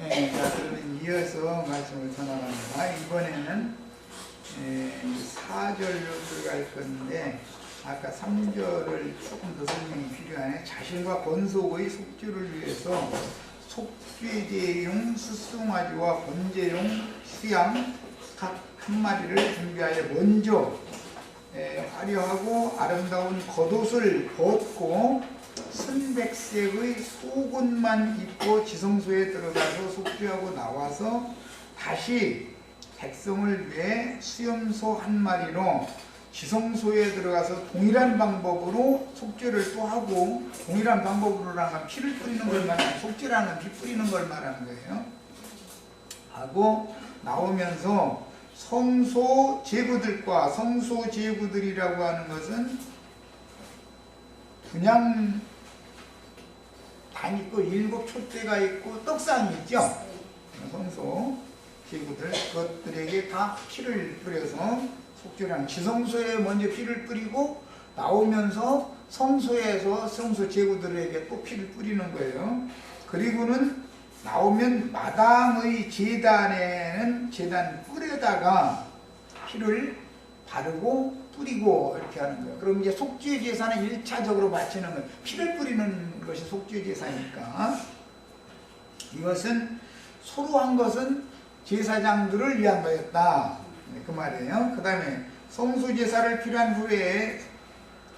자, 그러면 이어서 말씀을 더 나갑니다. 이번에는 4절로 들어갈 건데, 아까 3절을 조금 더 설명이 필요하네. 자신과 권속의 속죄를 위해서 속죄제용 수송아지와 번제용 수양 각 한 마리를 준비하여 먼저 화려하고 아름다운 겉옷을 벗고 순백색의 속옷만 입고 지성소에 들어가서 속죄하고 나와서 다시 백성을 위해 수염소 한 마리로 지성소에 들어가서 동일한 방법으로 속죄를 또 하고, 동일한 방법으로라는 피를 뿌리는 걸 말하는, 속죄라는 피 뿌리는 걸 말하는 거예요. 하고 나오면서 성소 제구들과, 성소 제구들이라고 하는 것은 분향 단 있고 7 촛대가 있고 떡상이 있죠. 성소 제구들, 그것들에게 다 피를 뿌려서 속죄라는, 지성소에 먼저 피를 뿌리고 나오면서 성소에서 성소 제구들에게 또 피를 뿌리는 거예요. 그리고는 나오면 마당의 제단에는 제단 뿔에다가 피를 바르고 뿌리고 이렇게 하는 거예요. 그럼 이제 속죄 제사는 1차적으로 바치는 거예요. 피를 뿌리는 것이 속죄 제사니까. 이것은 소로 한 것은 제사장들을 위한 거였다, 그 말이에요. 그 다음에 성수 제사를 필요한 후에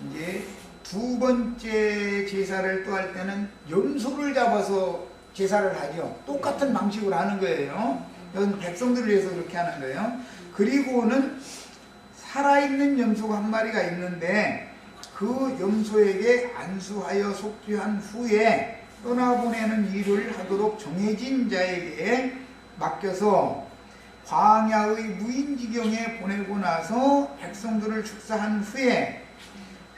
이제 두 번째 제사를 또 할 때는 염소를 잡아서 제사를 하죠. 똑같은 방식으로 하는 거예요. 이건 백성들을 위해서 그렇게 하는 거예요. 그리고는 살아있는 염소가 한 마리가 있는데 그 염소에게 안수하여 속죄한 후에 떠나보내는 일을 하도록 정해진 자에게 맡겨서 광야의 무인지경에 보내고 나서 백성들을 축사한 후에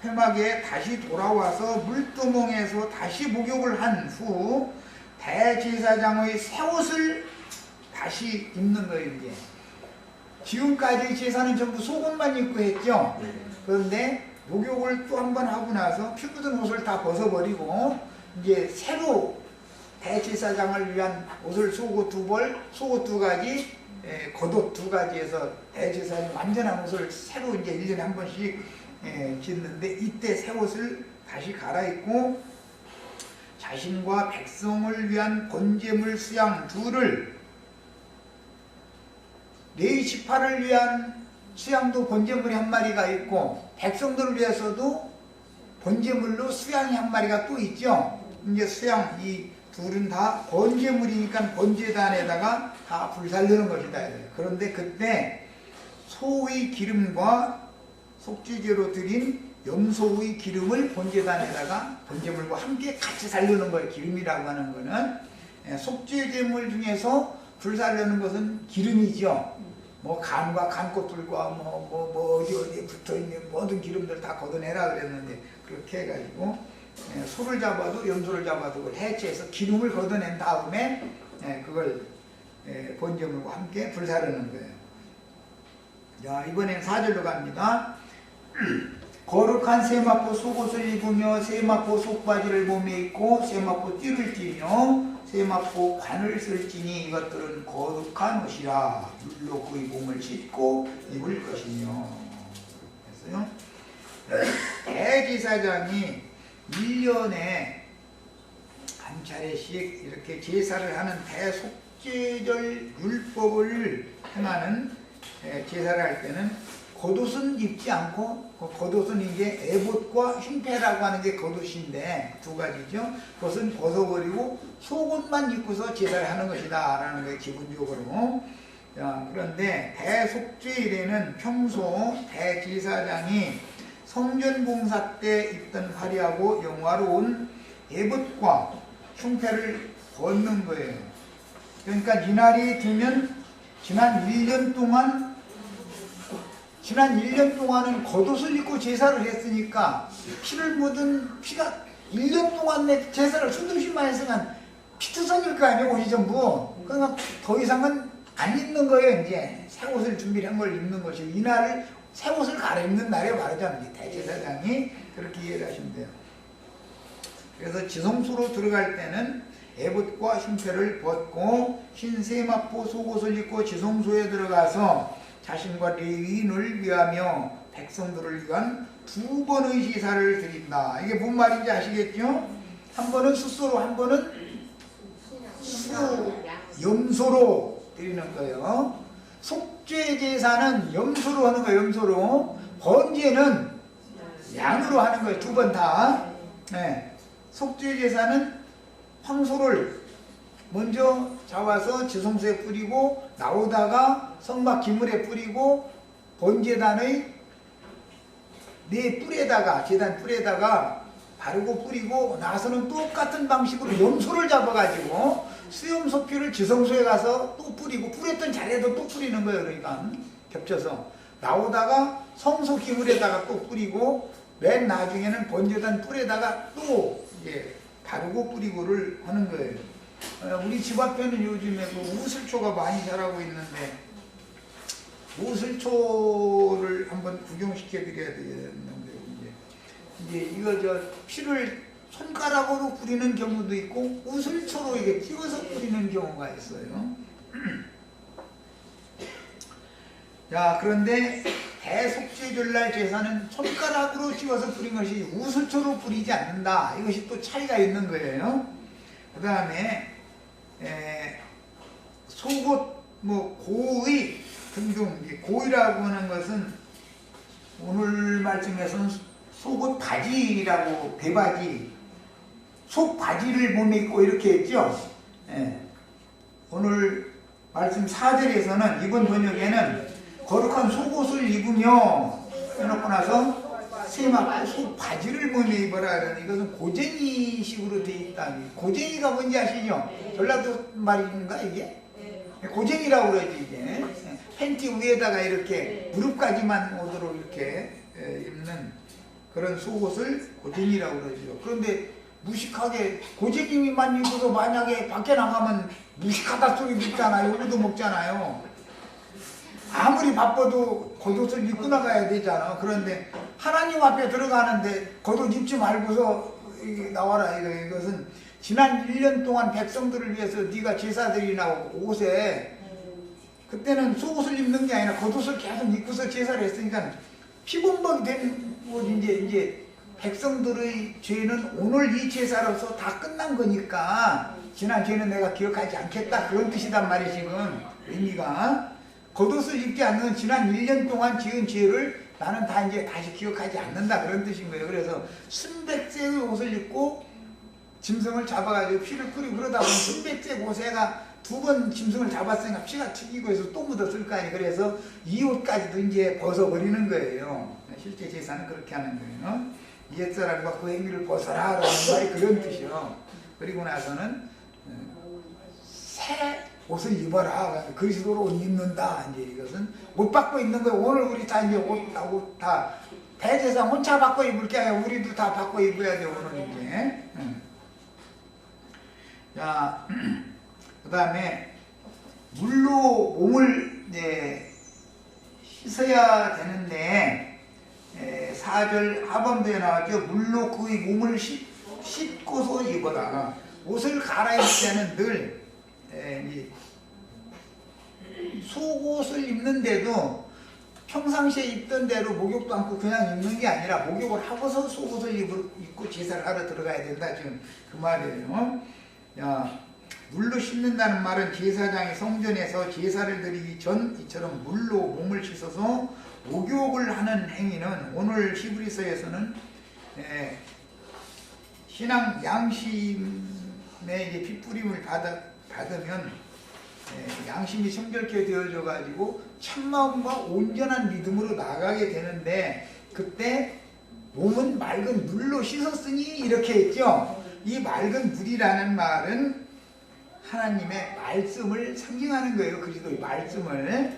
회막에 다시 돌아와서 물두멍에서 다시 목욕을 한 후 대제사장의 새 옷을 다시 입는 거예요. 이제 지금까지 제사는 전부 속옷만 입고 했죠. 그런데 목욕을 또 한 번 하고 나서 피 묻은 옷을 다 벗어버리고 이제 새로 대제사장을 위한 옷을, 속옷 2벌, 속옷 2가지, 겉옷 2가지에서 대제사장이 완전한 옷을 새로 이제 1년에 한 번씩 짓는데, 이때 새 옷을 다시 갈아입고 자신과 백성을 위한 번제물 수양 2를, 레위 지파를 위한 수양도 번제물이 한 마리가 있고 백성들을 위해서도 번제물로 수양이 한 마리가 또 있죠. 이제 수양 이 둘은 다 번제물이니까 번제단에다가 다 불살르는 것이다. 그런데 그때 소의 기름과 속죄제로 드린 염소의 기름을 번제단에다가 번제물과 함께 같이 살르는 거예요. 기름이라고 하는 거는 속죄제물 중에서 불살르는 것은 기름이죠. 뭐 간과 간꽃들과 뭐 어디에 붙어있는 모든 기름들 다 걷어내라 그랬는데, 그렇게 해가지고 소를 잡아도 염소를 잡아도 그걸 해체해서 기름을 걷어낸 다음에 그걸 번제물과 함께 불사르는 거예요. 자, 이번엔 4절로 갑니다. 거룩한 세마포 속옷을 입으며 세마포 속바지를 몸에 입고 세마포 띠를 띠며 세마포 관을 쓸지니 이것들은 거룩한 옷이라 물로 그의 몸을 씻고 입을 것이며. 그랬어요. 대제사장이 1년에 한 차례씩 이렇게 제사를 하는 대속죄절 율법을 행하는 제사를 할 때는 겉옷은 입지 않고, 겉옷은 이제 에봇과 흉패라고 하는 게 겉옷인데 2가지죠. 그것은 벗어버리고 속옷만 입고서 제사를 하는 것이다 라는 거예요, 기본적으로. 자, 그런데 대속죄일에는 평소 대제사장이 성전봉사 때 입던 화려하고 영화로운 에봇과 흉패를 벗는 거예요. 그러니까 이날이 되면 지난 1년 동안은 겉옷을 입고 제사를 했으니까 피를 묻은 피가 1년 동안 내 제사를 순둥심만 했으면 피투성일 거 아니에요, 옷이 전부. 그러니까 더 이상은 안 입는 거예요. 이제 새 옷을 준비한 걸 입는 것이고, 이날을 새 옷을 갈아입는 날에 말하자면 대제사장이 그렇게 이해를 하시면 돼요. 그래서 지성소로 들어갈 때는 에봇과 흉패를 벗고 흰 세마포 속옷을 입고 지성소에 들어가서 자신과 레위인을 위하며 백성들을 위한 두 번의 제사를 드린다. 이게 뭔 말인지 아시겠죠? 한 번은 숫소로, 한 번은 염소로 드리는 거예요. 속죄 제사는 염소로 하는 거예요. 염소로. 번제는 양으로 하는 거예요. 두 번 다. 네. 속죄 제사는 황소를 먼저 잡아서 지성소에 뿌리고 나오다가 성막 기물에 뿌리고 번제단의 네 뿔에다가, 제단 뿔에다가 바르고 뿌리고 나서는 똑같은 방식으로 염소를 잡아가지고 수염소피를 지성소에 가서 또 뿌리고 뿌렸던 자리에도 또 뿌리는 거예요. 그러니까 겹쳐서 나오다가 성소 기물에다가 또 뿌리고 맨 나중에는 번제단 뿔에다가 또 이제 바르고 뿌리고를 하는 거예요. 우리 집 앞에는 요즘에 그 우슬초가 많이 자라고 있는데 우슬초를 한번 구경시켜 드려야 되는데 이제 이거 저 피를 손가락으로 뿌리는 경우도 있고 우슬초로 이게 찍어서 뿌리는 경우가 있어요. 자, 그런데 대속죄절날 제사는 손가락으로 찍어서 뿌린 것이 우슬초로 뿌리지 않는다. 이것이 또 차이가 있는 거예요. 그 다음에 속옷, 고의 등등, 고의라고 하는 것은 오늘 말씀에서는 속옷 바지라고, 배바지, 속바지를 몸에 입고 이렇게 했죠. 오늘 말씀 4절에서는 이번 번역에는 거룩한 속옷을 입으며 해놓고 나서 세마포 속바지를 몸에 입어라. 그러니 이것은 고쟁이식으로 되어 있다. 고쟁이가 뭔지 아시죠? 전라도 말인가 이게? 고쟁이라고 그러지 이게. 팬티 위에다가 이렇게 무릎까지만 오도록 이렇게 입는 그런 속옷을 고쟁이라고 그러죠. 그런데 무식하게 고쟁이만 입어도 만약에 밖에 나가면 무식하다 소리 듣잖아요. 욕도 먹잖아요. 아무리 바빠도 겉옷을 입고 나가야 되잖아. 그런데 하나님 앞에 들어가는데 겉옷 입지 말고서 나와라. 이것은 지난 1년 동안 백성들을 위해서 네가 제사드리나 옷에 그때는 속옷을 입는 게 아니라 겉옷을 계속 입고서 제사를 했으니까 피범벅이 된 옷. 이제 백성들의 죄는 오늘 이 제사로서 다 끝난 거니까 지난 죄는 내가 기억하지 않겠다. 그런 뜻이단 말이지. 지금 의미가 겉옷을 입지 않는 지난 1년 동안 지은 죄를 나는 다 이제 다시 기억하지 않는다. 그런 뜻인 거예요. 그래서 순백색의 옷을 입고 짐승을 잡아가지고 피를 끓이고 그러다 보면 순백색 옷에가 두 번 짐승을 잡았으니까 피가 튀기고 해서 또 묻었을 거 아니에요. 그래서 이 옷까지도 이제 벗어버리는 거예요. 실제 제사는 그렇게 하는 거예요. 옛사람과 그 행위를 벗어라 라는 말이 그런 뜻이요. 그리고 나서는 새 옷을 입어라. 그리스도로 옷 입는다. 이제 이것은 옷 받고 있는 거예요. 오늘 우리 다 이제 옷 다 대제사 혼자 받고 입을 게 아니라 우리도 다 받고 입어야 돼. 오늘 이제. 자, 그 다음에 물로 몸을 씻어야 되는데 4절 하반부에 나왔죠. 물로 그의 몸을 씻고서 입어라. 옷을 갈아입을 때는 늘 속옷을 입는데도 평상시에 입던 대로 목욕도 않고 그냥 입는 게 아니라 목욕을 하고서 속옷을 입고 제사를 하러 들어가야 된다. 지금 그 말이에요. 야, 물로 씻는다는 말은 제사장이 성전에서 제사를 드리기 전 이처럼 물로 몸을 씻어서 목욕을 하는 행위는 오늘 히브리서에서는 신앙 양심에 이제 핏뿌림을 받으면 양심이 청결케 되어져 가지고 참마음과 온전한 믿음으로 나가게 되는데 그때 몸은 맑은 물로 씻었으니 이렇게 했죠. 이 맑은 물이라는 말은 하나님의 말씀을 상징하는 거예요. 그리스도의 말씀을.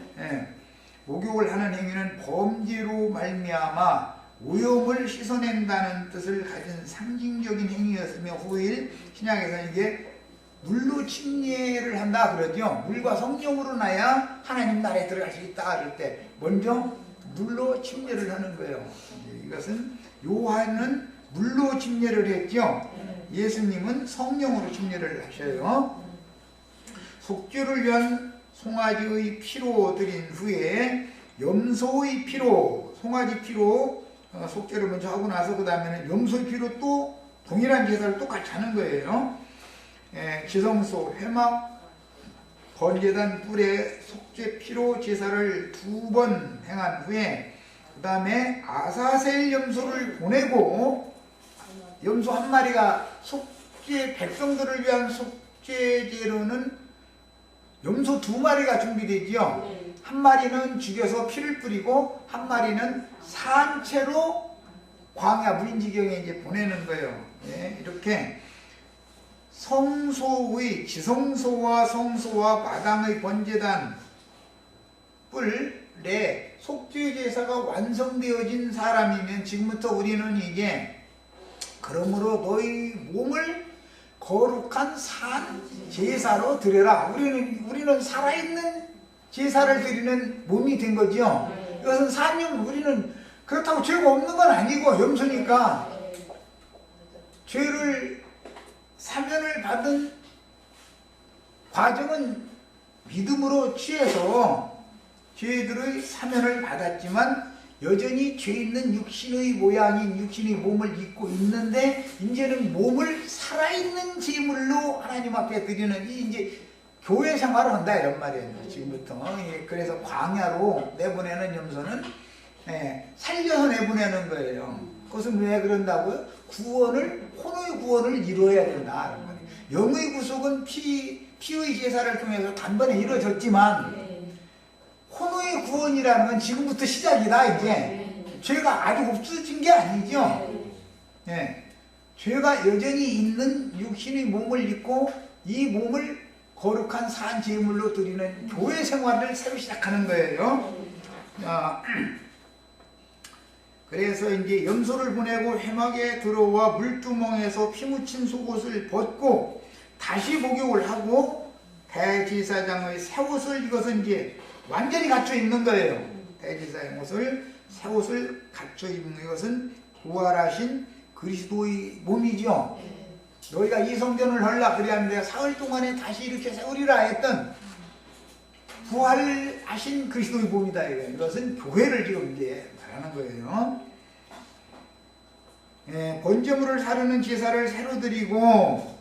목욕을 하는 행위는 범죄로 말미암아 오염을 씻어낸다는 뜻을 가진 상징적인 행위였으며 후일 신약에서는 이게 물로 침례를 한다 그러죠. 물과 성령으로 나야 하나님 나라에 들어갈 수 있다 그럴 때 먼저 물로 침례를 하는 거예요. 이것은 요한은 물로 침례를 했죠. 예수님은 성령으로 침례를 하셔요. 속죄를 위한 송아지의 피로 드린 후에 염소의 피로, 송아지 피로 속죄를 먼저 하고 나서 그 다음에는 염소의 피로 또 동일한 제사를 똑같이 하는 거예요. 지성소, 회막, 번제단 뿔에 속죄 피로 제사를 2번 행한 후에 그 다음에 아사셀 염소를 보내고, 염소 한 마리가 속죄, 백성들을 위한 속죄제로는 염소 2마리가 준비되지요. 한 마리는 죽여서 피를 뿌리고 한 마리는 산채로 광야 무인지경에 이제 보내는 거예요. 이렇게 성소의 지성소와 성소와 마당의 번제단 뿔에 속죄제사가 완성되어진 사람이면 지금부터 우리는 이제 그러므로 너희 몸을 거룩한 산 제사로 드려라. 우리는 살아있는 제사를 드리는 몸이 된 거죠. 이것은 산염, 우리는 그렇다고 죄가 없는 건 아니고 염소니까 죄를 사면을 받은 과정은 믿음으로 취해서 죄들의 사면을 받았지만 여전히 죄 있는 육신의 모양인 육신의 몸을 입고 있는데 이제는 몸을 살아있는 제물로 하나님 앞에 드리는 이 이제 교회 생활을 한다 이런 말이에요. 지금부터. 그래서 광야로 내보내는 염소는 살려서 내보내는 거예요. 그것은 왜 그런다고요? 구원을, 혼의 구원을 이루어야 된다 이런 말이에요. 영의 구속은 피의 제사를 통해서 단번에 이루어졌지만 혼의 구원이라는 건 지금부터 시작이다. 이제 죄가 아직 없어진 게 아니죠. 죄가 여전히 있는 육신의 몸을 입고 이 몸을 거룩한 산 제물로 드리는 교회 생활을 새로 시작하는 거예요. 그래서 이제 염소를 보내고 회막에 들어와 물두멍에서 피 묻힌 속옷을 벗고 다시 목욕을 하고 대제사장의 새 옷을, 이것은 이제 완전히 갖춰 입는 거예요. 대제사의 옷을, 새 옷을 갖춰 입는 것은 부활하신 그리스도의 몸이죠. 너희가 이 성전을 헐라 그래야 내가 사흘 동안에 다시 이렇게 세우리라 했던 부활하신 그리스도의 몸이다. 이것은 교회를 지금 이제 말하는 거예요. 번제물을 사르는 제사를 새로 드리고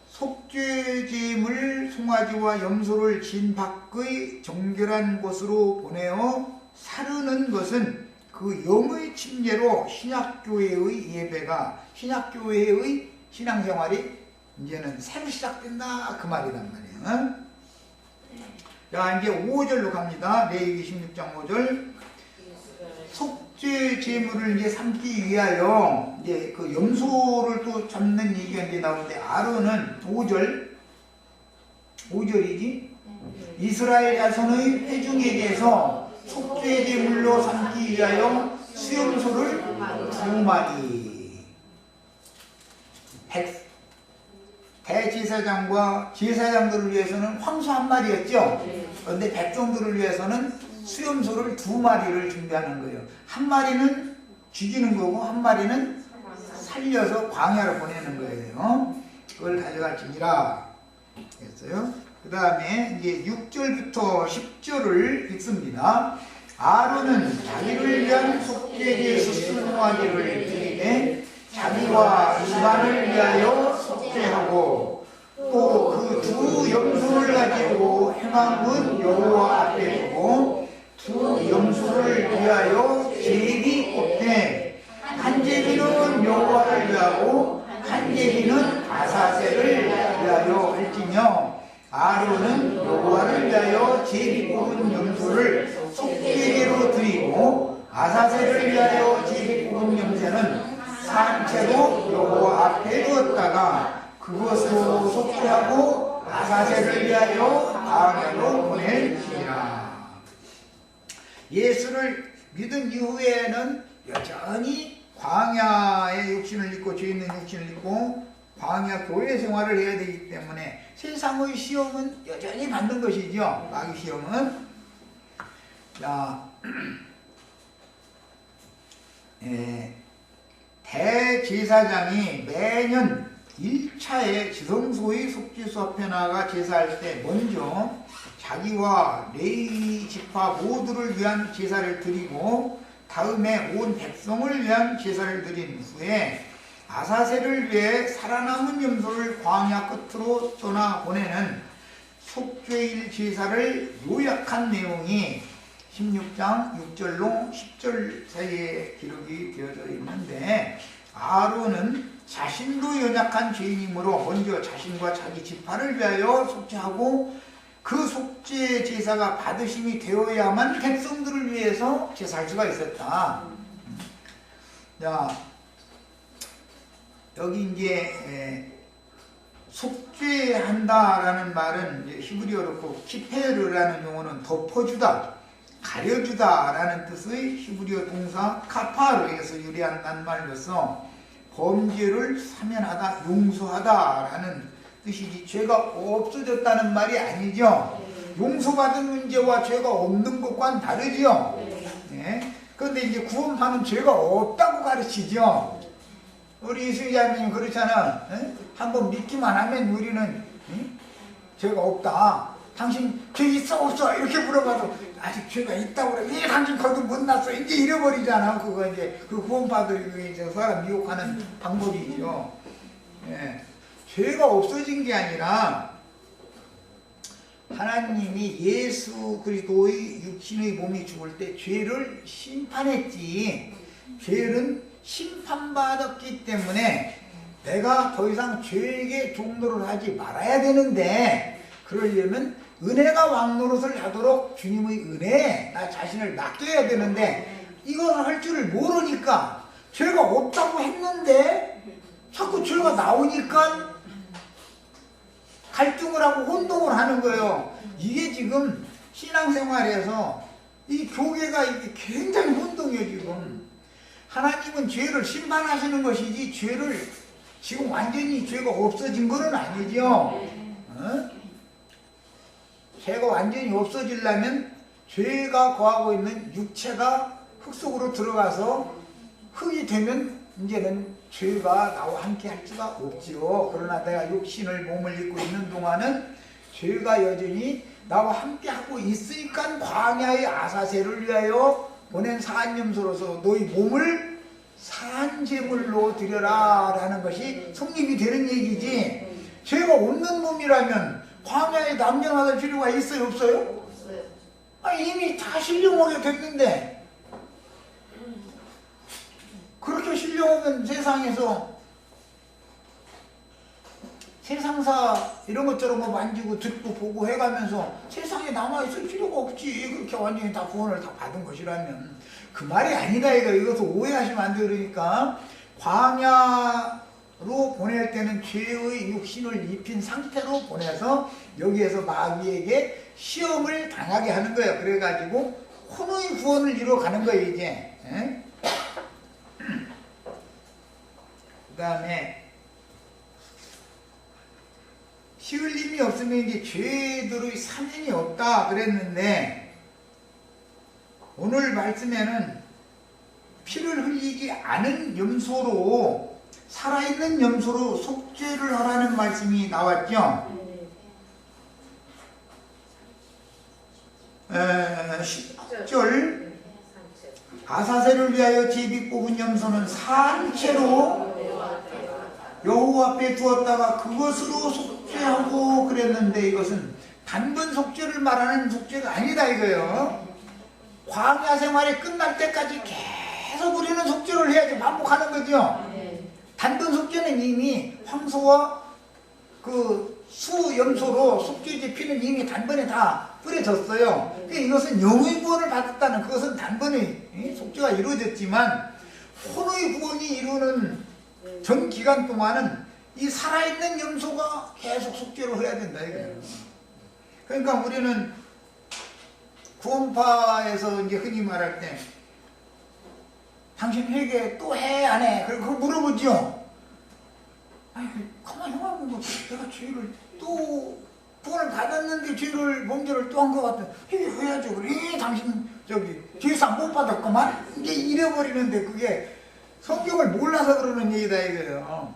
속죄제물 송아지와 염소를 진 밖의 정결한 곳으로 보내어 사르는 것은 그 영의 침례로 신약교회의 예배가, 신약교회의 신앙생활이 이제는 새로 시작된다 그 말이란 말이에요. 자, 이제 5절로 갑니다. 레위기 16장 5절. 속죄 제물을 이제 삼기 위하여 이제 그 염소를 또 잡는 얘기가 이제 나오는데, 아론은 5절이지 이스라엘 자손의 회중에 대해서 속죄 제물로 삼기 위하여 수염소를 2마리, 대제사장과 제사장들을 위해서는 황소 1마리였죠. 그런데 백성들을 위해서는 수염소를 2마리를 준비하는 거예요. 한 마리는 죽이는 거고 한 마리는 살려서 광야로 보내는 거예요. 그걸 가져갈지니라 했어요. 그 다음에 이제 6절부터 10절을 읽습니다. 아론은 자기를 위한 속죄제의 순송아지를 드리되 자기와 집안을 위하여 속죄하고 또 그 2 염소를 가지고 회막문 여호와 앞에 두고 2 염소를 위하여 제비 꼽되 한 제비는 여호와를 위하고 한 제비는 아사셀을 위하여 할지며, 아론은 여호와를 위하여 제비 꼽은 염소를 속죄제로 드리고 아사셀을 위하여 제비 꼽은 염소는 산채로 여호와 앞에 두었다가 그것으로 속죄하고 아사셀을 위하여 광야로 보낼지니라. 예수를 믿은 이후에는 여전히 광야의 육신을 입고, 죄 있는 육신을 입고 광야 교회 생활을 해야 되기 때문에 세상의 시험은 여전히 받는 것이죠. 마귀 시험은. 자, 대제사장이 매년 1차에 지성소의 속죄수 앞에 나가 제사할 때 먼저 자기와 레위 지파 모두를 위한 제사를 드리고 다음에 온 백성을 위한 제사를 드린 후에 아사셀을 위해 살아남은 염소를 광야 끝으로 떠나보내는 속죄일 제사를 요약한 내용이 16장 6절로 10절 사이에 기록이 되어져 있는데, 아론은 자신도 연약한 죄인이므로 먼저 자신과 자기 지파를 위하여 속죄하고 그 속죄 제사가 받으심이 되어야만 백성들을 위해서 제사할 수가 있었다. 자, 여기 이제 속죄한다라는 말은 이제 히브리어로 그 키페르라는 용어는 덮어주다, 가려주다라는 뜻의 히브리어 동사 카파르에서 유래한 낱말로서 범죄를 사면하다, 용서하다라는 뜻이지 죄가 없어졌다는 말이 아니죠. 용서받은 문제와 죄가 없는 것과는 다르죠. 네. 그런데 이제 구원파는 죄가 없다고 가르치죠. 우리 이수자님 그렇잖아. 한번 믿기만 하면 우리는 죄가 없다. 당신 죄 있어 없어 이렇게 물어봐도 아직 죄가 있다고 그래. 왜 당신 거듭 못 났어? 이제 잃어버리잖아. 그거 이제 그 구원파들이 이제 사람 미혹하는 방법이죠. 예. 죄가 없어진 게 아니라 하나님이 예수 그리스도의 육신의 몸이 죽을 때 죄를 심판했지. 죄는 심판받았기 때문에 내가 더 이상 죄에게 종노를 하지 말아야 되는데, 그러려면 은혜가 왕노릇을 하도록 주님의 은혜에 나 자신을 맡겨야 되는데, 이걸 할 줄을 모르니까 죄가 없다고 했는데 자꾸 죄가 나오니까 갈등을 하고 혼동을 하는 거예요. 이게 지금 신앙생활에서 이 교계가 이게 굉장히 혼동이에요. 지금 하나님은 죄를 심판하시는 것이지 죄를 지금 완전히 죄가 없어진 것은 아니죠. 어? 죄가 완전히 없어지려면 죄가 거하고 있는 육체가 흙 속으로 들어가서 흙이 되면 이제는 죄가 나와 함께 할 수가 없지요. 그러나 내가 육신을 몸을 입고 있는 동안은 죄가 여전히 나와 함께 하고 있으니까 광야의 아사셀을 위하여 보낸 사안염소로서 너희 몸을 산제물로 드려라 라는 것이 성립이 되는 얘기지. 죄가 없는 몸이라면 광야에 남겨놔둘 필요가 있어요 없어요? 없어요. 아니, 이미 다 신령하게 됐는데 그렇게 신령하면 세상에서 세상사 이런 것저런 거 만지고 듣고 보고 해가면서 세상에 남아있을 필요가 없지. 그렇게 완전히 다 구원을 다 받은 것이라면. 그 말이 아니다 이거. 이것을 오해하시면 안 돼요. 그러니까 광야로 보낼 때는 죄의 육신을 입힌 상태로 보내서 여기에서 마귀에게 시험을 당하게 하는 거예요. 그래가지고 혼의 구원을 이루어가는 거예요 이제. 그 다음에 피 흘림이 없으면 이제 죄들의 사면이 없다 그랬는데, 오늘 말씀에는 피를 흘리지 않은 염소로, 살아있는 염소로 속죄를 하라는 말씀이 나왔죠. 10절 아사셀을 위하여 제비 뽑은 염소는 산채로 여호와 앞에 두었다가 그것으로 속죄하고 그랬는데, 이것은 단번 속죄를 말하는 속죄가 아니다 이거예요. 광야 생활이 끝날 때까지 계속 우리는 속죄를 해야지, 반복하는 거죠. 단번 속죄는 이미 황소와 그 수염소로 속죄제 피는 이미 단번에 다 뿌려졌어요. 그러니까 이것은 영의 구원을 받았다는, 그것은 단번에 속죄가 이루어졌지만 혼의 구원이 이루는 전 기간 동안은 이 살아있는 염소가 계속 속죄를 해야 된다 이거예요. 그러니까 우리는 구원파에서 이제 흔히 말할 때 당신 회개 또 해 안 해? 그걸 물어보죠. 아니 가만히 생각해보면 내가 죄를 또 구원을 받았는데 죄를 범죄를 또 한 것 같아. 회개해야죠. 그래 당신 저기 죄상 못 받았구만. 이제 잃어버리는데 그게 성경을 몰라서 그러는 얘기다 이거예요.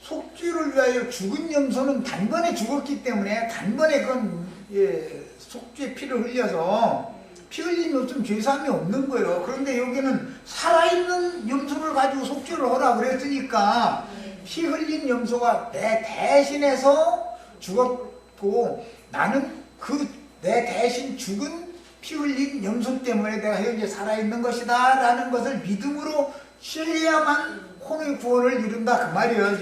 속죄를 위하여 죽은 염소는 단번에 죽었기 때문에 단번에 그건 속죄 피를 흘려서 피 흘림이 없으면 죄사함이 없는 거예요. 그런데 여기는 살아있는 염소를 가지고 속죄를 하라 그랬으니까 피 흘린 염소가 내 대신해서 죽었고 나는 그 내 대신 죽은 피 흘린 염소 때문에 내가 현재 살아있는 것이다 라는 것을 믿음으로 신뢰야만 혼의 구원을 이룬다 그 말이에요.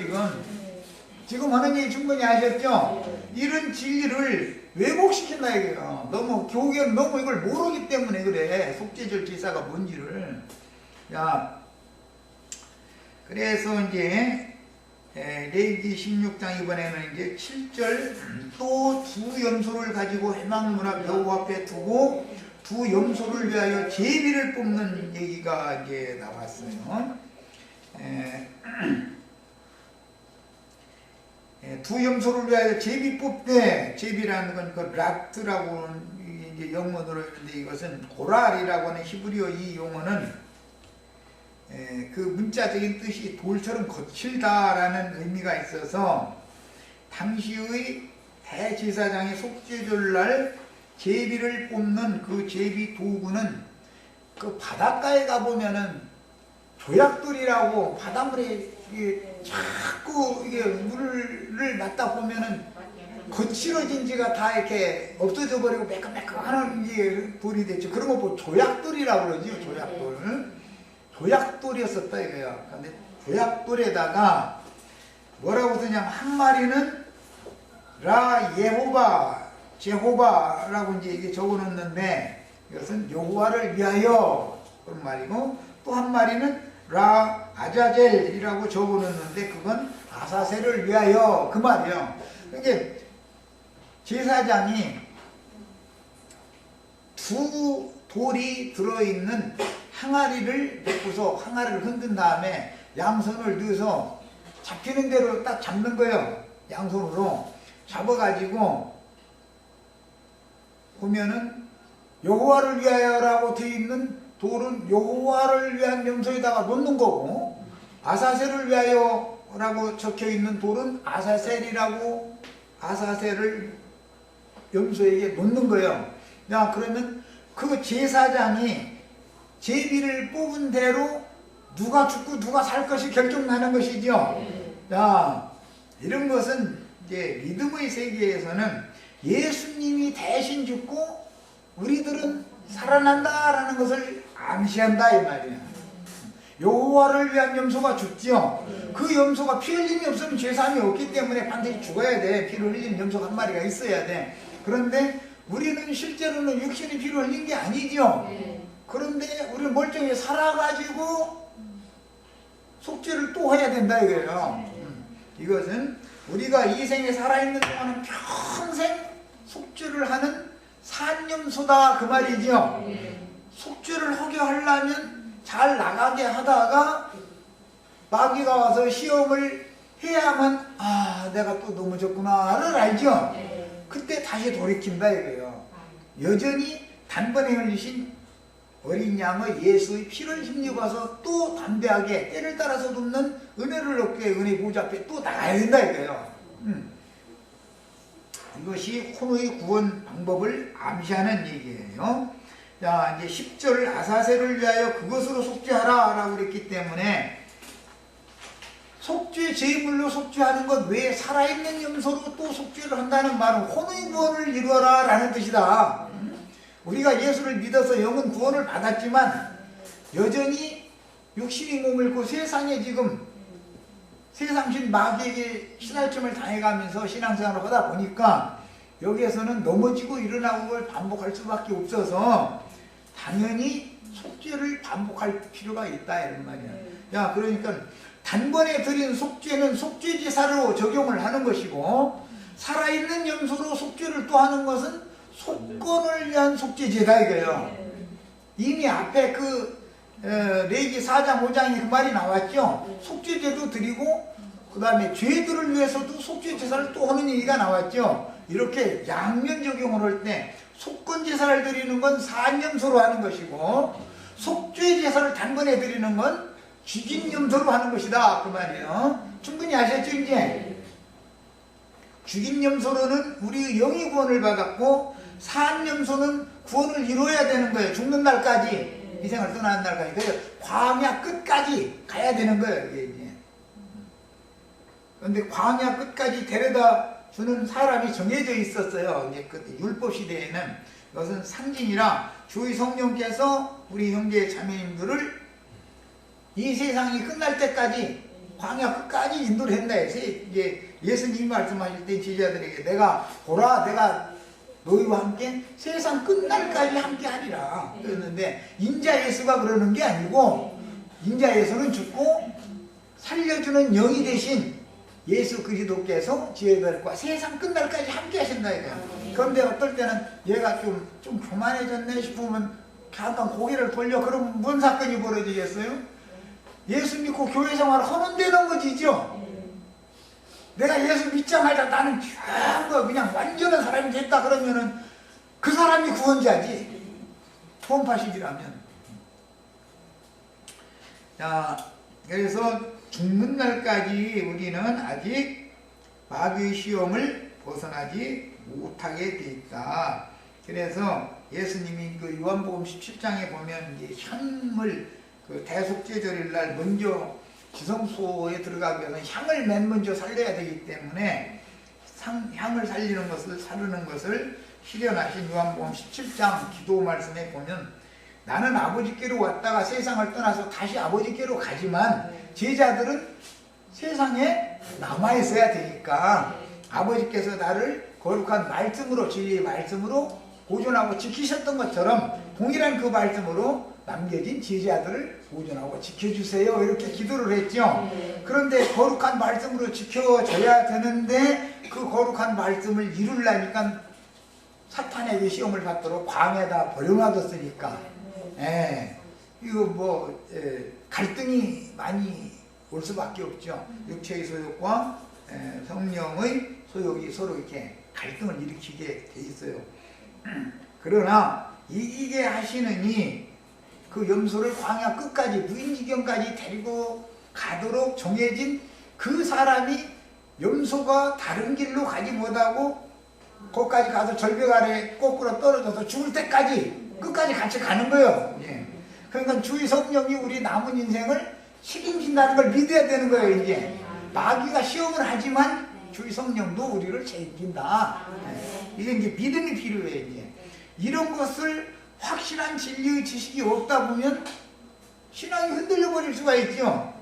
지금 하는 얘기 충분히 아셨죠? 이런 진리를 왜곡시킨다 이거예요. 너무 교회는 너무 이걸 모르기 때문에 그래. 속죄절 제사가 뭔지를. 야, 그래서 이제 레위기 16장 이번에는 이제 7절 또 두 염소를 가지고 회막문 여호와 앞에 두고 두 염소를 위하여 제비를 뽑는 얘기가 이제 나왔어요. 두 염소를 위하여 제비 뽑되, 제비라는 건 그 락트라고 이제 영문으로 있는데 이것은 고랄이라고 하는 히브리어 이 용어는 그 문자적인 뜻이 돌처럼 거칠다라는 의미가 있어서 당시의 대제사장이 속죄절날 제비를 뽑는 그 제비 도구는 그 바닷가에 가보면은 조약돌이라고 바닷물에 자꾸 이게 물을 놨다 보면은 거칠어진 지가 다 이렇게 없어져 버리고 매끈매끈한 이게 돌이 됐죠. 그런 거 보고 조약돌이라고 그러죠. 조약돌이었었다 이거야. 근데 조약돌에다가 뭐라고 쓰냐면 한 마리는 라 예호바, 제호바라고 이제 이게 적어 놓는데 이것은 여호와를 위하여 그런 말이고 또 한 마리는 라 아자젤이라고 적어 놓는데 그건 아사셀을 위하여 그 말이에요. 그러니까 제사장이 두 돌이 들어있는 항아리를 놓고서 항아리를 흔든 다음에 양손을 넣어서 잡히는 대로 딱 잡는 거예요. 양손으로 잡아가지고 보면은 여호와를 위하여라고 되어 있는 돌은 여호와를 위한 염소에다가 놓는 거고 아사셀을 위하여라고 적혀 있는 돌은 아사셀이라고 아사셀을 염소에게 놓는 거예요. 야, 그러면 그 제사장이 제비를 뽑은 대로 누가 죽고 누가 살 것이 결정나는 것이죠. 자, 이런 것은 이제 믿음의 세계에서는 예수님이 대신 죽고 우리들은 살아난다라는 것을 암시한다 이 말이에요. 여호와를 위한 염소가 죽지요. 그 염소가 피 흘림이 없으면 죄사함이 없기 때문에 반드시 죽어야 돼. 피를 흘린 염소가 한 마리가 있어야 돼. 그런데 우리는 실제로는 육신이 피를 흘린 게 아니죠. 그런데 우리는 멀쩡히 살아가지고 속죄를 또 해야 된다 이거예요. 이것은 우리가 이 생에 살아있는 동안은 평생 속죄를 하는 산염소다 그 말이죠. 속죄를 하게 하려면 잘 나가게 하다가 마귀가 와서 시험을 해야만 아 내가 또 넘어졌구나를 알죠. 그때 다시 돌이킨다 이거예요. 여전히 단번에 흘리신 어린 양의 예수의 피를 힘입어서 또 담대하게 때를 따라서 돕는 은혜를 얻게 은혜 보좌 앞에 또 나가야 된다 이거예요. 이것이 혼의 구원 방법을 암시하는 얘기예요. 자, 이제 10절 아사셀을 위하여 그것으로 속죄하라 라고 그랬기 때문에 속죄 제물로 속죄하는 것 외에 살아있는 염소로 또 속죄를 한다는 말은 혼의 구원을 이루어라 라는 뜻이다. 우리가 예수를 믿어서 영은 구원을 받았지만 여전히 육신이 몸을 입고 세상에 지금 세상신 마귀에게 신할점을 당해가면서 신앙생활을 하다 보니까 여기에서는 넘어지고 일어나고 걸 반복할 수밖에 없어서 당연히 속죄를 반복할 필요가 있다 이런 말이야. 야, 그러니까 단번에 드린 속죄는 속죄제사로 적용을 하는 것이고 살아있는 염소로 속죄를 또 하는 것은 속건을 위한 속죄제다 이거예요. 이미 앞에 레위기 4장 5장에 그 말이 나왔죠. 속죄제도 드리고 그 다음에 죄들을 위해서도 속죄제사를 또 하는 얘기가 나왔죠. 이렇게 양면 적용을 할 때 속건제사를 드리는 건 산염소로 하는 것이고 속죄제사를 단번에 드리는 건 죽인 염소로 하는 것이다 그 말이에요. 충분히 아셨죠 이제? 죽인 염소로는 우리 영이 구원을 받았고 산 염소는 구원을 이루어야 되는 거예요. 죽는 날까지, 이 생을 떠나는 날까지. 그래서 광야 끝까지 가야 되는 거예요. 이게 이제. 그런데 광야 끝까지 데려다 주는 사람이 정해져 있었어요. 이제 그 율법 시대에는. 이것은 상징이라 주의 성령께서 우리 형제 자매님들을 이 세상이 끝날 때까지 광야 끝까지 인도를 한다 해서 이제 예수님이 말씀하실 때 제자들에게 내가 보라 내가 너희와 함께 세상 끝날까지 함께 하리라 그랬는데, 인자 예수가 그러는 게 아니고 인자 예수는 죽고 살려주는 영이 되신 예수 그리스도께서 저희들과 세상 끝날까지 함께 하신다 이거야. 그런데 어떨 때는 얘가 좀 교만해졌네 싶으면 잠깐 고개를 돌려. 그럼 뭔 사건이 벌어지겠어요? 예수 믿고 교회 생활 하면 되는 거지죠. 내가 예수 믿자마자 나는 전부 그냥 완전한 사람이 됐다 그러면은 그 사람이 구원자지, 구원파식이라면. 자, 그래서 죽는 날까지 우리는 아직 마귀의 시험을 벗어나지 못하게 돼 있다. 그래서 예수님이 그 요한복음 17장에 보면 이제 향을 그 대속죄절일 날 먼저 지성소에 들어가기 위해서 향을 맨 먼저 살려야 되기 때문에 향을 살리는 것을 사르는 것을 실현하신 요한복음 17장 기도 말씀에 보면 나는 아버지께로 왔다가 세상을 떠나서 다시 아버지께로 가지만 제자들은 세상에 남아있어야 되니까 아버지께서 나를 거룩한 말씀으로, 진리의 말씀으로 보존하고 지키셨던 것처럼 동일한 그 말씀으로 남겨진 제자들을 보존하고 지켜주세요 이렇게 기도를 했죠. 그런데 거룩한 말씀으로 지켜져야 되는데 그 거룩한 말씀을 이루려니까 사탄에게 시험을 받도록 광에다 버려놔뒀으니까 이거 갈등이 많이 올 수밖에 없죠. 육체의 소욕과 성령의 소욕이 서로 이렇게 갈등을 일으키게 돼 있어요. 그러나 이기게 하시느니 그 염소를 광야 끝까지 무인지경까지 데리고 가도록 정해진 그 사람이 염소가 다른 길로 가지 못하고 거기까지 가서 절벽 아래 거꾸로 떨어져서 죽을 때까지 끝까지 같이 가는 거예요. 그러니까 주의 성령이 우리 남은 인생을 책임진다는 걸 믿어야 되는 거예요. 이제 마귀가 시험을 하지만 주의 성령도 우리를 책임진다. 이게 이제 믿음이 필요해. 이제 이런 것을 확실한 진리의 지식이 없다 보면 신앙이 흔들려 버릴 수가 있죠.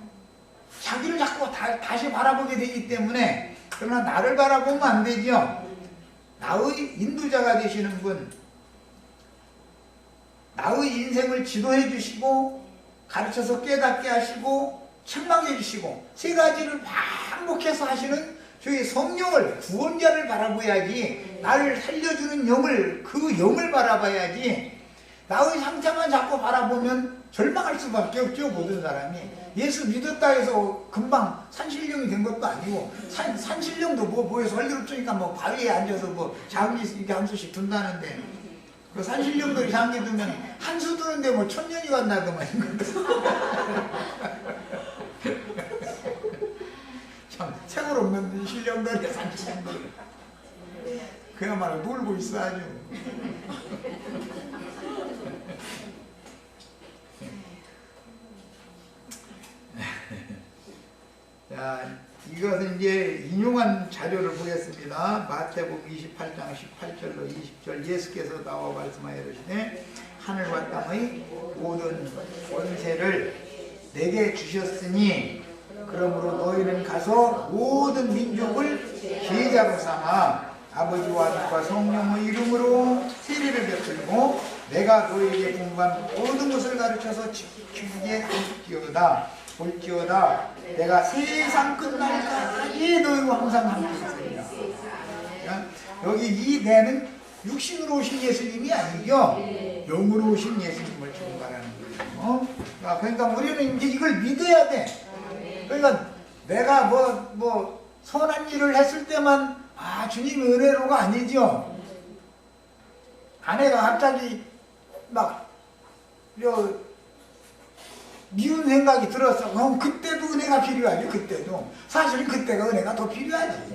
자기를 자꾸 다시 바라보게 되기 때문에. 그러나 나를 바라보면 안 되죠. 나의 인도자가 되시는 분, 나의 인생을 지도해 주시고 가르쳐서 깨닫게 하시고 책망해 주시고 세 가지를 반복해서 하시는 저희 성령을, 구원자를 바라봐야지. 나를 살려주는 영을, 그 영을 바라봐야지. 나의 상태만 자꾸 바라보면 절망할 수밖에 없죠. 모든 사람이 예수 믿었다 해서 금방 산신령이 된 것도 아니고, 산신령도 뭐에서 헐리를 쪼니까 바위에 앉아서 장기 이렇게 한 수씩 둔다는데, 그 산신령들이 장기 두면 한 수 두는데 1000년이 간다더만. 참 책을 없는 신령들이 산신령들 그야말로 놀고 있어 아주. 자, 이것은 이제 인용한 자료를 보겠습니다. 마태복음 28장 18절로 20절 예수께서 나와 말씀하여 이르시되 하늘과 땅의 모든 권세를 내게 주셨으니 그러므로 너희는 가서 모든 민족을 제자로 삼아 아버지와 아들과 성령의 이름으로 세례를 베풀고 내가 너희에게 분부한 모든 것을 가르쳐서 지키게 할지어다. 볼지어다 내가 세상 끝날까지 너희와 항상 함께 있으리라. 여기 이 내는 육신으로 오신 예수님이 아니죠. 영으로 오신 예수님을 지금 말하는 거예요. 그러니까 우리는 이제 이걸 믿어야 돼. 그러니까 내가 선한 일을 했을 때만 주님의 은혜로가 아니죠. 아내가 갑자기 미운 생각이 들었어. 그럼 그때도 은혜가 필요하지. 그때도 사실은 그때가 은혜가 더 필요하지.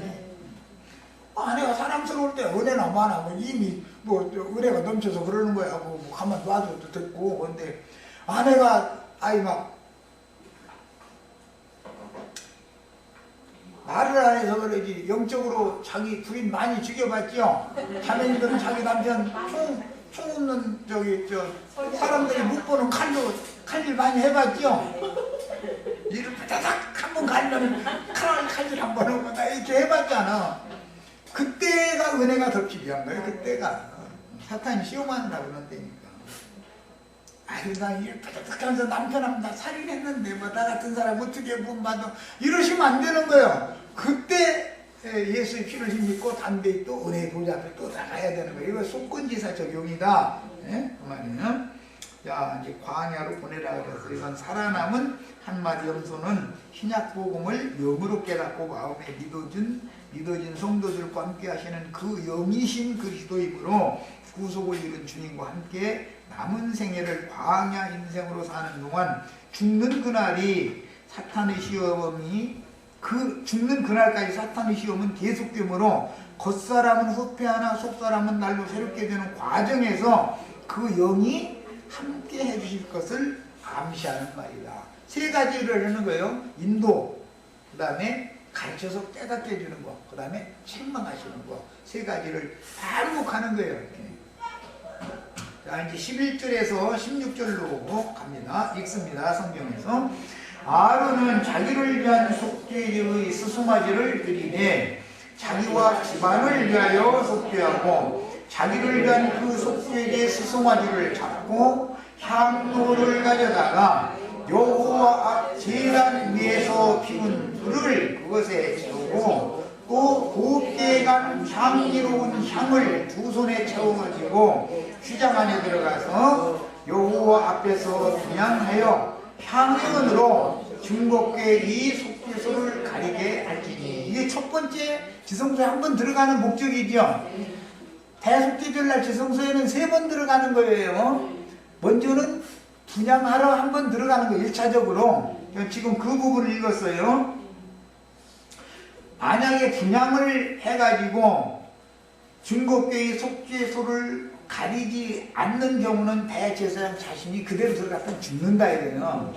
아내가 사랑스러울 때 은혜나 많아. 이미 뭐 은혜가 넘쳐서 그러는 거야. 뭐 가만 놔줘도 됐고. 근데 아내가 막 말을 안 해서 그러지 영적으로 자기 부인 많이 죽여봤죠. 자매님들은 자기 남편 총 없는 사람들이 못 보는 칼질 많이 해봤죠. 이를 바다닥 한번 갈려면 칼질 한번 하고 나 이렇게 해봤잖아. 그때가 은혜가 더 필요한 거예요. 그때가 사탄이 시험한다고 그런다니까. 아유 나 이를 바다닥 하면서 남편하면 나 살인했는데 뭐 나 같은 사람 어떻게 본받아 이러시면 안 되는 거예요. 그때 예수의 피를 힘입고 담대히 또 은혜의 보좌 앞에 또 나가야 되는 거예요. 이거 속건지사 적용이다. 예? 그 말이에요. 자, 이제 광야로 보내라 그래서 이건 살아남은 한 마리 염소는 신약 복음을 영으로 깨닫고 마음에 믿어진 성도들과 함께 하시는 그 영이신 그리스도이므로 구속을 이룬 주님과 함께 남은 생애를 광야 인생으로 사는 동안 죽는 그날이 사탄의 시험이 죽는 그날까지 사탄의 시험은 계속되므로 겉사람은 후패하나 속사람은 날로 새롭게 되는 과정에서 그 영이 함께 해주실 것을 암시하는 말이다. 세 가지를 하는 거예요. 인도, 그 다음에 가르쳐서 깨닫게 해주는 거, 그 다음에 책망하시는 거. 세 가지를 반복하는 거예요. 이렇게. 자, 이제 11절에서 16절로 갑니다. 읽습니다. 성경에서. 아론은 자기를 위한 속죄의 스승화제를 드리되 자기와 집안을 위하여 속죄하고 자기를 위한 그 속죄의 스승화제를 잡고 향로를 가져다가 여호와 앞 제단 위에서 피운 불을 그것에 채우고 또 곱게 간 향기로운 향을 두 손에 채워가지고 휘장 안에 들어가서 여호와 앞에서 분향하여 향연으로 중복게 이 속죄소를 가리게 할지니. 이게 첫 번째 지성소에 한 번 들어가는 목적이죠. 대속죄절날 지성소에는 3번 들어가는 거예요. 먼저는 분향하러 한 번 들어가는 거예요. 1차적으로. 지금 그 부분을 읽었어요. 만약에 분향을 해가지고 중복계의 속죄소를 가리지 않는 경우는 대제사장 자신이 그대로 들어갔으면 죽는다 이래요.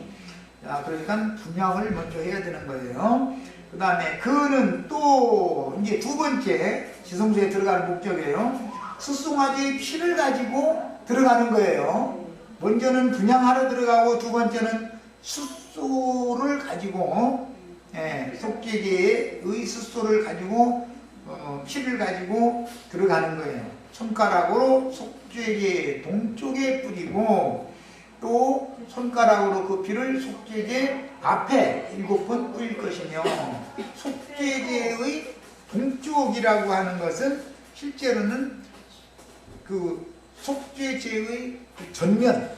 자, 그러니까 분향을 먼저 해야 되는 거예요. 그 다음에 그는 또 이제 두 번째 지성소에 들어가는 목적이에요. 스승화제의 피를 가지고 들어가는 거예요. 먼저는 분향하러 들어가고 두 번째는 숫소를 가지고 속죄제의 숫소를 가지고 피를 가지고 들어가는 거예요. 손가락으로 속죄제 동쪽에 뿌리고 또 손가락으로 그 피를 속죄제 앞에 7번 뿌릴 것이며 속죄제의 동쪽이라고 하는 것은 실제로는 그 속죄제의 전면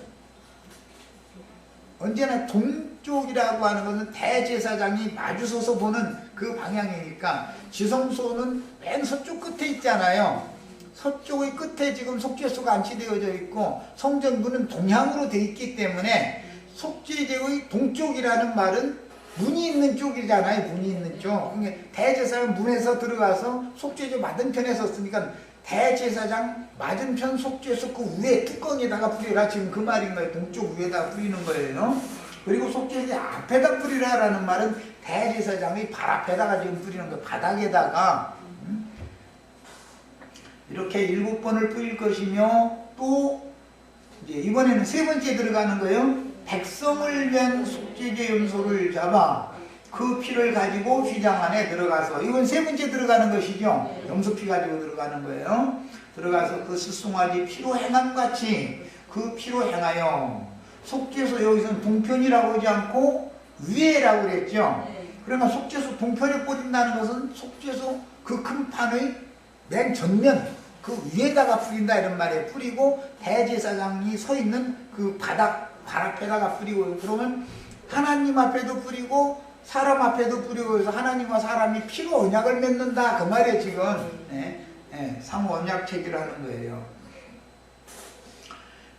언제나 동쪽이라고 하는 것은 대제사장이 마주서서 보는 그 방향이니까 지성소는 맨 서쪽 끝에 있잖아요. 서쪽의 끝에 지금 속죄소가 안치되어져 있고 성전문은 동향으로 되어 있기 때문에 속죄제의 동쪽이라는 말은 문이 있는 쪽이잖아요. 문이 있는 쪽. 그러니까 대제사장 문에서 들어가서 속죄제 맞은편에 섰으니까 대제사장 맞은편 속죄소 그 위에 뚜껑에다가 뿌리라. 지금 그 말인 거예요. 동쪽 위에다가 뿌리는 거예요. 그리고 속죄제 앞에다 뿌리라라는 말은 대제사장의 발 앞에다가 지금 뿌리는 거예요. 바닥에다가. 이렇게 7번을 뿌릴 것이며 또 이제 이번에는 3번째 들어가는 거예요. 백성을 위한 속죄제 염소를 잡아 그 피를 가지고 휘장 안에 들어가서 이건 3번째 들어가는 것이죠. 염소피 가지고 들어가는 거예요. 들어가서 그 스승화제 피로 행함 같이 그 피로 행하여 속죄소 여기서는 동편이라고 하지 않고 위에라고 그랬죠. 그러니까 속죄소 동편에 뿌린다는 것은 속죄소 그 큰 판의 맨 전면 그 위에다가 뿌린다 이런 말이에요. 뿌리고 대제사장이 서 있는 그 바닥 발 앞에다가 뿌리고 그러면 하나님 앞에도 뿌리고 사람 앞에도 뿌리고 그래서 하나님과 사람이 피로 언약을 맺는다 그 말이에요. 지금 상호 언약 체계를 하는 거예요.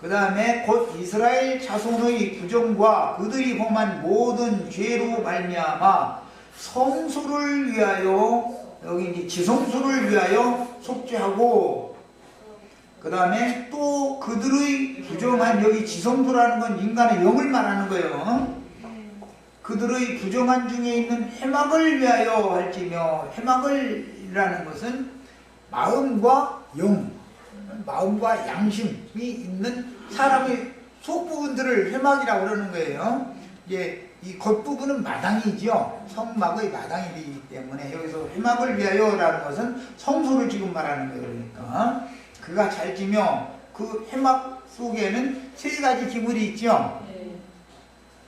그 다음에 곧 이스라엘 자손의 부정과 그들이 범한 모든 죄로 말미암아 성소를 위하여, 여기 이제 지성소를 위하여 속죄하고, 그 다음에 또 그들의 부정한, 여기 지성소라는 건 인간의 영을 말하는 거예요. 그들의 부정한 중에 있는 해막을 위하여 할지며, 해막을이라는 것은 마음과 영, 마음과 양심이 있는 사람의 속 부분들을 해막이라고 그러는 거예요. 이제 이 겉부분은 마당이죠. 성막의 마당이 되기 때문에 여기서 해막을 위하여라는 것은 성소를 지금 말하는 거예요. 그러니까 그가 잘 지며 그 해막 속에는 세 가지 기물이 있죠.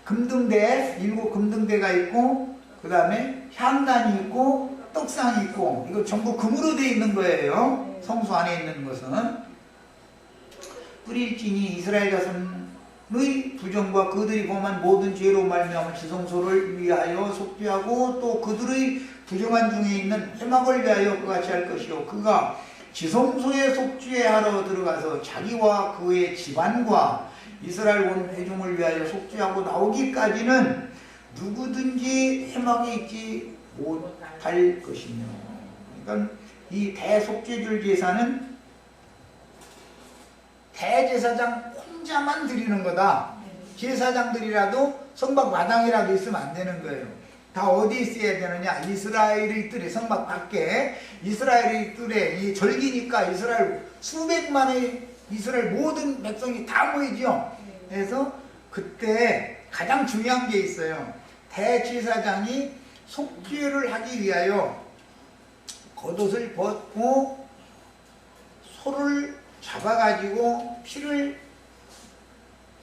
금등대, 7 금등대가 있고, 그 다음에 향단이 있고, 떡상이 있고, 이거 전부 금으로 되어 있는 거예요. 성소 안에 있는 것은. 뿌릴지니 이스라엘 자손의 부정과 그들이 범한 모든 죄로 말미암아 지성소를 위하여 속죄하고, 또 그들의 부정한 중에 있는 해막을 위하여 그같이 할 것이요, 그가 지성소에 속죄하러 들어가서 자기와 그의 집안과 이스라엘 온 회중을 위하여 속죄하고 나오기까지는 누구든지 해막이 있지 못할 것이며. 그러니까 이 대속죄절 제사는 대제사장 혼자만 드리는 거다. 제사장들이라도 성막 마당이라도 있으면 안 되는 거예요. 다 어디 있어야 되느냐? 이스라엘의 뜰에, 성막 밖에 이스라엘의 뜰에, 이 절기니까 이스라엘 수백만의 이스라엘 모든 백성이 다 모이죠. 그래서 그때 가장 중요한 게 있어요. 대제사장이 속죄를 하기 위하여 겉옷을 벗고 소를 잡아가지고 피를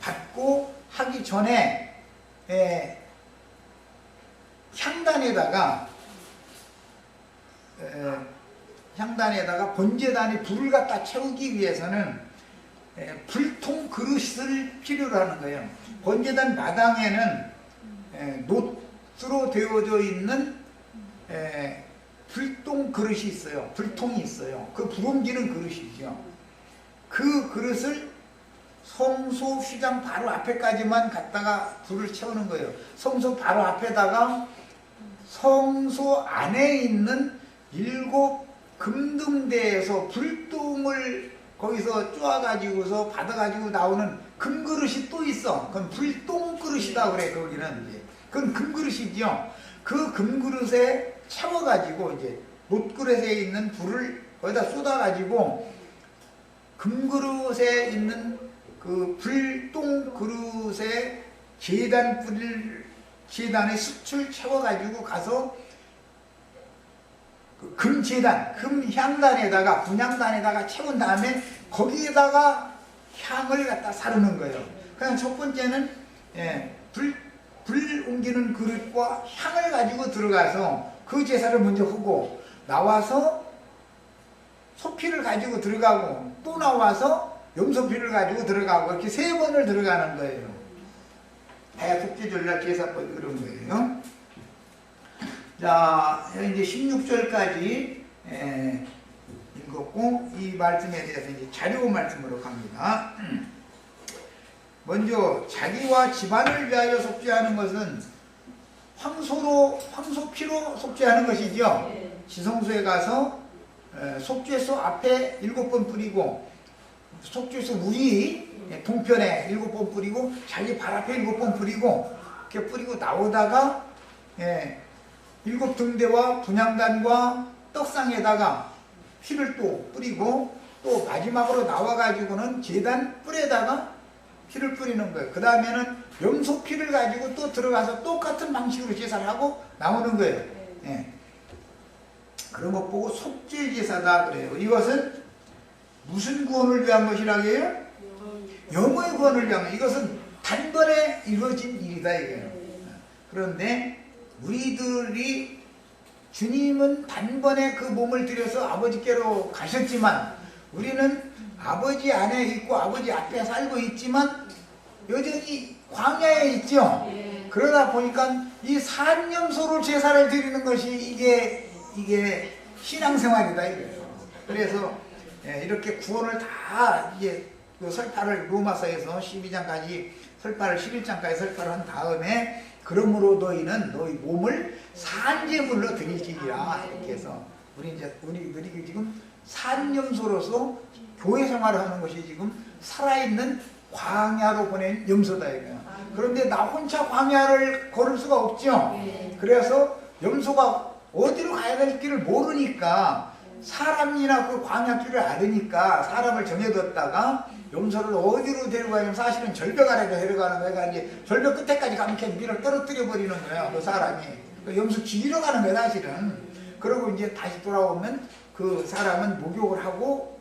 받고 하기 전에 향단에다가 번제단에 불을 갖다 채우기 위해서는 불통 그릇을 필요로 하는 거예요. 번제단 마당에는 놋으로 되어져 있는 불통 그릇이 있어요. 불통이 있어요. 그 불 옮기는 그릇이죠. 그 그릇을 성소 휘장 바로 앞에까지만 갖다가 불을 채우는 거예요. 성소 바로 앞에다가 성소 안에 있는 7 금등대에서 불똥을 거기서 쪼아가지고서 받아가지고 나오는 금그릇이 또 있어. 그건 불똥 그릇이다 그래. 거기는 이제 그건 금그릇이죠. 그 금그릇에 채워가지고 이제 놋그릇에 있는 불을 거기다 쏟아가지고 금그릇에 있는 그 불똥 그릇에 제단에 숯을 채워가지고 가서 그 금제단, 금향단에다가, 분향단에다가 채운 다음에 거기에다가 향을 갖다 사르는 거예요. 그냥 첫 번째는 불 옮기는 그릇과 향을 가지고 들어가서 그 제사를 먼저 하고, 나와서 소피를 가지고 들어가고, 또 나와서 염소피를 가지고 들어가고, 이렇게 3번을 들어가는 거예요. 대속죄절날 제사법이 그런 거예요. 자, 이제 16절까지 읽었고, 이 말씀에 대해서 이제 자료 말씀으로 갑니다. 먼저 자기와 집안을 위하여 속죄하는 것은 황소피로 속죄하는 것이죠. 지성소에 가서 속죄소 앞에 7번 뿌리고, 속죄소 우리 동편에 7번 뿌리고, 자기 발 앞에 7번 뿌리고, 이렇게 뿌리고 나오다가 7 등대와 분향단과 떡상에다가 피를 또 뿌리고, 또 마지막으로 나와가지고는 제단 뿔에다가 피를 뿌리는 거예요. 그 다음에는 염소피를 가지고 또 들어가서 똑같은 방식으로 제사를 하고 나오는 거예요. 그런 것 보고 속죄 제사다 그래요. 이것은 무슨 구원을 위한 것이라고 해요? 영의 구원을 위한 것. 이것은 단번에 이루어진 일이다 이거예요. 그런데 우리들이, 주님은 단번에 그 몸을 들여서 아버지께로 가셨지만, 우리는 아버지 안에 있고 아버지 앞에 살고 있지만 여전히 광야에 있죠. 그러다 보니까 이 산념소를 제사를 드리는 것이 이게 신앙생활이다 이거예요. 그래서 이렇게 구원을 다 이제 그 설파를 로마서에서 12장까지 설파를 11장까지 설파를 한 다음에 그러므로 너희는 너희 몸을 산제물로 드릴지니라 이렇게 해서 우리들이 지금 산염소로서 교회 생활을 하는 것이 지금 살아있는 광야로 보낸 염소다 이거예요. 그런데 나 혼자 광야를 걸을 수가 없죠. 그래서 염소가 어디로 가야 될 길을 모르니까 사람이나 그 광야길을 알으니까 사람을 정해뒀다가 염소를 어디로 데려가냐면 사실은 절벽 아래로 데려가는 거야. 이제 절벽 끝에까지 가면 이렇게 밀어 떨어뜨려 버리는 거예요. 그 사람이. 그 염소 죽이러 가는 거야 사실은. 그러고 이제 다시 돌아오면 그 사람은 목욕을 하고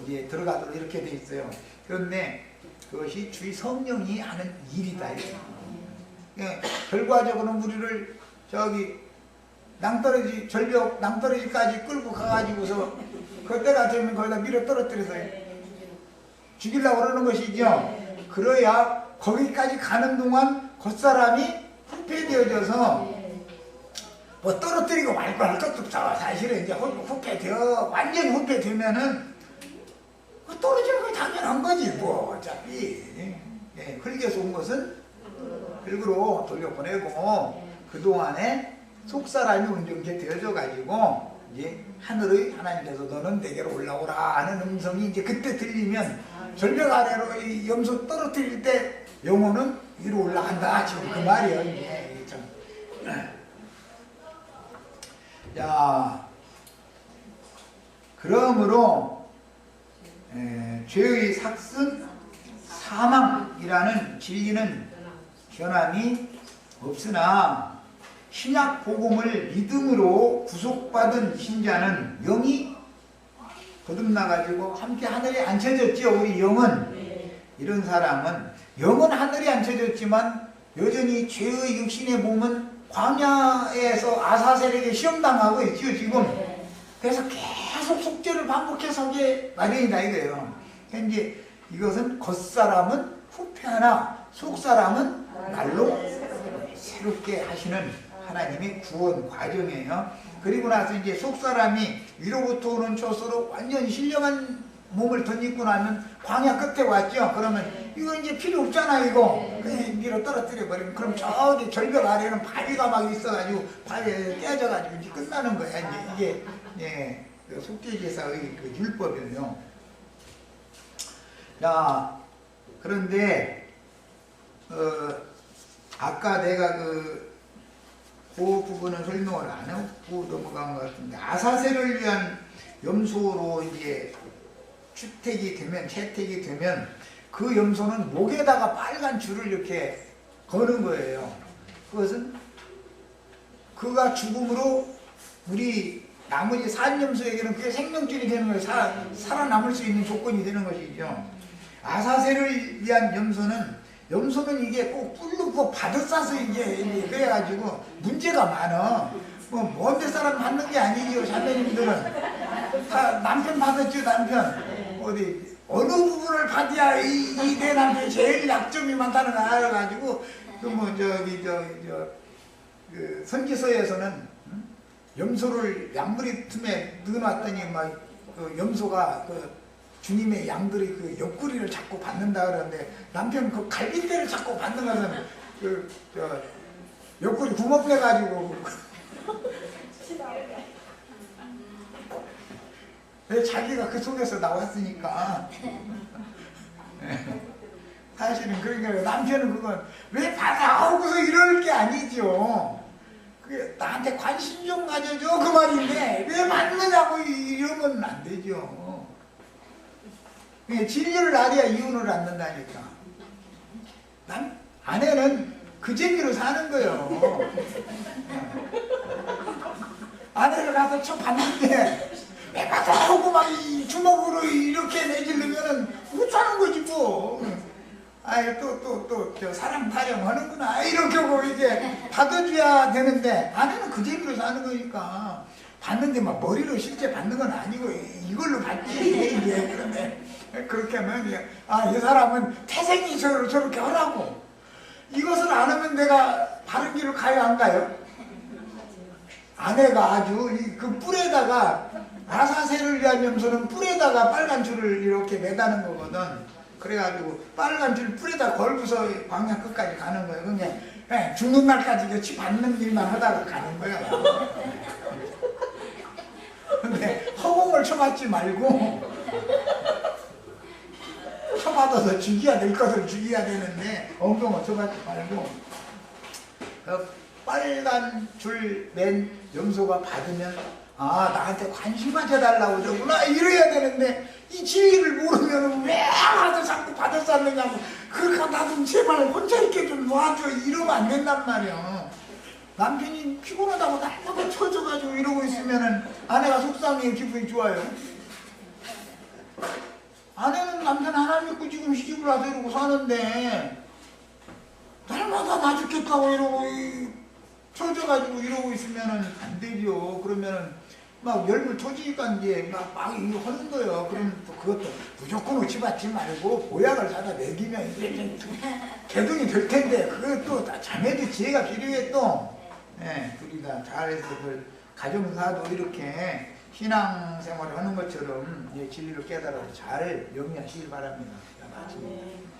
이제 들어가도록 이렇게 돼 있어요. 그런데 그것이 주의 성령이 하는 일이다. 결과적으로는 우리를 저기 낭떠러지 절벽 낭떠러지까지 끌고 가가지고서 그때가 되면 거기다 밀어 떨어뜨려서 죽이려고 그러는 것이죠. 그래야 거기까지 가는 동안 겉사람이 후패되어져서 뭐 떨어뜨리고 말고 할 것도 없어. 사실은 이제 후패되어 완전히 후패되면은 떨어지는 거 당연한 거지 뭐 어차피. 흙에서 온 것은 흙으로 돌려보내고 그동안에 속사람이 온전케 되어져 가지고 이제 하늘의 하나님께서 너는 내게로 올라오라 하는 음성이 이제 그때 들리면 절벽 아래로 이 염소 떨어뜨릴 때 영혼은 위로 올라간다 지금 그 말이에요. 이제 자 그러므로 죄의 삭슨 사망이라는 진리는 변함이 없으나 신약 복음을 믿음으로 구속받은 신자는 영이 거듭나가지고 함께 하늘에 앉혀졌죠. 우리 영은. 이런 사람은 영은 하늘에 앉혀졌지만 여전히 죄의 육신의 몸은 광야에서 아사셀에게 시험당하고 있죠 지금. 그래서 계속 속죄를 반복해서 하게 마련이다 이거예요. 그러니까 이제 이것은 겉사람은 후패하나 속사람은 날로 새롭게 하시는 하나님의 구원 과정이에요. 그리고 나서 이제 속사람이 위로부터 오는 초소로 완전히 신령한 몸을 덧입고 나면 광야 끝에 왔죠. 그러면 이거 이제 필요 없잖아 이거. 그냥 밀어 떨어뜨려 버리면 그럼 저기 절벽 아래는 바위가 막 있어가지고 바위에 깨져가지고 이제 끝나는 거야. 이제 이게 그 속죄제사의 그 율법이에요. 자 그런데 아까 내가 그 부분은 설명을 안 하고 넘어간 것 같은데 아사셀을 위한 염소로 이제 채택이 되면 그 염소는 목에다가 빨간 줄을 이렇게 거는 거예요. 그것은 그가 죽음으로 우리 나머지 산염소에게는 그게 생명줄이 되는 거예요. 살아남을 수 있는 조건이 되는 것이죠. 아사셀을 위한 염소는 이게 꼭 뿔로 받아싸서 이제 그래가지고 문제가 많아. 뭐 먼데 사람 받는 게 아니죠. 자매님들은 다 남편 받았죠. 남편 어느 부분을 받아야 내 남편이 제일 약점이 많다는 걸 알아가지고 그 선지서에서는 염소를 양머리 틈에 넣어놨더니 막 그 염소가 주님의 양들이 그 옆구리를 자꾸 받는다 그러는데 남편 그 갈비뼈를 자꾸 받는 것은 옆구리 구멍 내가지고 왜 자기가 그 속에서 나왔으니까 사실은 그러니까 남편은 그건 왜 받아오고서 이럴 게 아니죠. 그게 나한테 관심 좀 가져줘 그 말인데 왜 받느냐고 이러면 안 되죠. 진리를 알아야 이혼을 않는다니까. 아내는 그 재미로 사는 거예요. 아내를 가서 쳐 봤는데 왜 받아오고 막 주먹으로 이렇게 내지르면은 못 사는 거지 뭐. 아이 또 사랑 타령하는구나 이렇게 하고 이제 받아줘야 되는데 아내는 그 재미로 사는 거니까 받는데 막 머리로 실제 받는 건 아니고 이걸로 받지 이제. 그런데 그렇게 하면 이 사람은 태생이 저렇게 하라고. 이것을 안 하면 내가 바른 길을 가야 안 가요? 아내가 아주 그 뿔에다가 아사셀을 위한 염소는 뿔에다가 빨간 줄을 이렇게 매다는 거거든. 그래가지고 빨간 줄 뿔에다 걸고서 광야 끝까지 가는 거예요. 그냥 죽는 날까지 여치 받는 일만 하다가 가는 거예요. 근데 허공을 쳐맞지 말고 쳐받아서 죽여야 될 것을 죽여야 되는데 엉덩을 쳐받지 말고 빨간 줄 맨 염소가 받으면 아 나한테 관심 가져달라고 저구나 이래야 되는데 이 진리를 모르면 왜 와서 자꾸 받아쌌느냐고 그러니까 나 좀 제발 혼자 있게 좀 놔줘 이러면 안 된단 말이야. 남편이 피곤하다고 날마다 쳐져가지고 이러고 있으면은 아내가 속상해 기분이 좋아요. 아내는 남편 하나 믿고 지금 시집을 와서 이러고 사는데 날마다 나 죽겠다고 이러고 쳐져가지고 이러고 있으면은 안 되죠. 그러면은 막 열불 터지니까 이제 막 이거 하는 거예요. 그러면 또 그것도 무조건 어치받지 말고 보약을 사다 먹이면 이제 개둥이 될 텐데 그것도 자매도 지혜가 필요해 또. 네, 둘이 다 잘해서 그 가정사도 이렇게 신앙생활을 하는 것처럼 진리를 깨달아서 잘 영위하시길 바랍니다. 마칩니다.